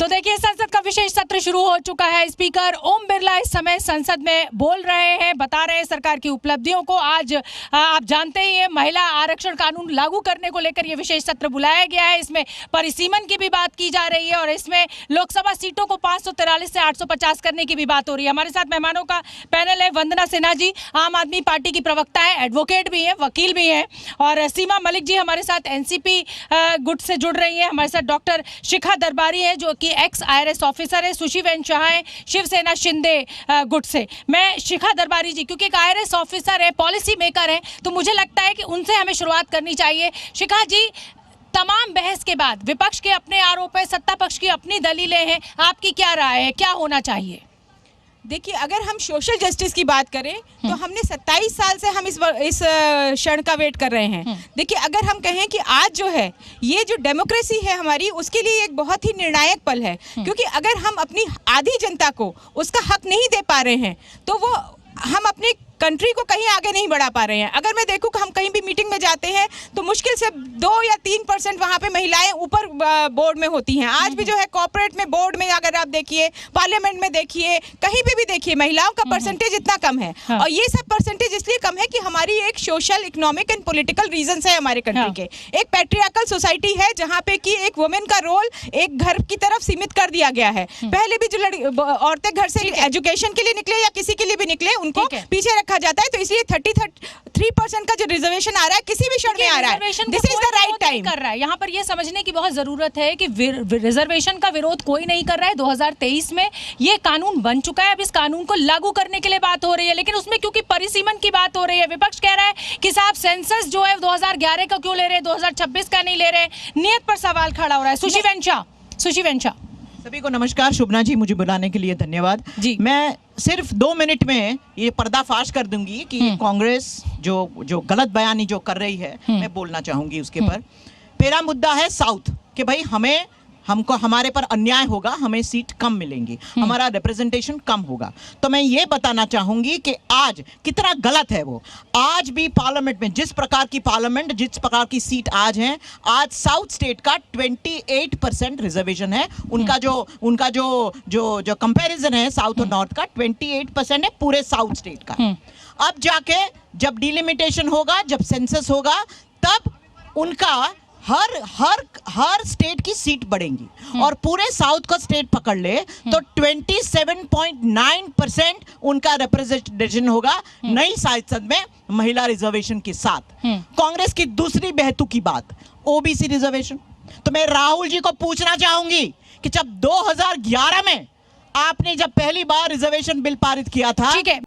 तो देखिए, संसद का विशेष सत्र शुरू हो चुका है। स्पीकर ओम बिरला इस समय संसद में बोल रहे हैं, बता रहे हैं सरकार की उपलब्धियों को। आज आप जानते ही हैं, महिला आरक्षण कानून लागू करने को लेकर यह विशेष सत्र बुलाया गया है। इसमें परिसीमन की भी बात की जा रही है और इसमें लोकसभा सीटों को 543 से 850 करने की भी बात हो रही है। हमारे साथ मेहमानों का पैनल है। वंदना सिन्हा जी आम आदमी पार्टी की प्रवक्ता है, एडवोकेट भी है, वकील भी है, और सीमा मलिक जी हमारे साथ एनसीपी गुट से जुड़ रही है। हमारे साथ डॉक्टर शिखा दरबारी है जो कि एक्स IRS ऑफिसर है। सुशी वेंशाह है शिवसेना शिंदे गुट से। मैं शिखा दरबारी जी, क्योंकि एक IRS ऑफिसर है, पॉलिसी मेकर है, तो मुझे लगता है कि उनसे हमें शुरुआत करनी चाहिए। शिखा जी, तमाम बहस के बाद विपक्ष के अपने आरोप है, सत्ता पक्ष की अपनी दलीलें हैं, आपकी क्या राय है, क्या होना चाहिए? देखिए, अगर हम सोशल जस्टिस की बात करें तो हमने 27 साल से हम इस क्षण का वेट कर रहे हैं। देखिए, अगर हम कहें कि आज जो है ये जो डेमोक्रेसी है हमारी, उसके लिए एक बहुत ही निर्णायक पल है, क्योंकि अगर हम अपनी आधी जनता को उसका हक नहीं दे पा रहे हैं तो वो हम अपनी कंट्री को कहीं आगे नहीं बढ़ा पा रहे हैं। अगर मैं देखूं कि हम कहीं भी मीटिंग में जाते हैं तो मुश्किल से 2 या 3% वहाँ पे महिलाएं ऊपर बोर्ड में होती हैं। आज भी जो है कॉर्पोरेट में, बोर्ड में अगर आप देखिए, पार्लियामेंट में देखिए, कहीं भी देखिए, महिलाओं का परसेंटेज इतना कम है। हाँ। और ये सब परसेंटेज इसलिए कम है कि हमारी एक social, economic and political region है हमारे कंट्री के। एक पैट्रियार्कल सोसाइटी है जहाँ पे कि एक वुमेन का रोल एक घर की तरफ सीमित कर दिया गया है। पहले भी जो औरतें घर से एजुकेशन के लिए निकले या किसी के लिए भी निकले, उनको पीछे रखा जाता है। तो इसलिए 33% का जो रिजर्वेशन आ रहा है, किसी भी क्षण में आ रहा है, this is the right time कर रहा है। यहाँ पर ये समझने की बहुत जरूरत है कि रिजर्वेशन का विरोध कोई नहीं कर रहा है। 2023 में ये कानून बन चुका है। अब इस कानून को लागू करने के लिए बात हो रही है, लेकिन उसमें क्योंकि परिसीमन की बात हो रही है, विपक्ष कह रहा है कि साहब सेंसस जो है 2011 का क्यों ले रहे हैं, 2026 का नहीं ले रहे, नियत पर सवाल खड़ा हो रहा है। सुशी वेंशाह सभी को नमस्कार। शुभना जी, मुझे बुलाने के लिए धन्यवाद जी। मैं सिर्फ 2 मिनट में ये पर्दाफाश कर दूंगी कि कांग्रेस जो गलत बयानी जो कर रही है, मैं बोलना चाहूंगी उसके पर। मेरा मुद्दा है साउथ कि भाई हमको हमारे पर अन्याय होगा, हमें सीट कम मिलेंगी, हमारा रिप्रेजेंटेशन कम होगा। तो मैं ये बताना चाहूंगी कि आज कितना गलत है वो। आज भी पार्लियामेंट में जिस प्रकार की सीट आज है, आज साउथ स्टेट का 28% रिजर्वेशन है। उनका जो कंपैरिजन है साउथ और नॉर्थ का 28% है पूरे साउथ स्टेट का। अब जाके जब डिलिमिटेशन होगा, जब सेंसस होगा, तब उनका हर स्टेट की सीट बढ़ेंगी और पूरे साउथ का स्टेट पकड़ ले तो 27.9% उनका रिप्रेजेंटेशन होगा नई संसद में महिला रिजर्वेशन के साथ। कांग्रेस की दूसरी बेहतुकी बात, ओबीसी रिजर्वेशन। तो मैं राहुल जी को पूछना चाहूंगी कि जब 2011 में आपने जब पहली बार रिजर्वेशन बिल पारित किया था, ठीक है।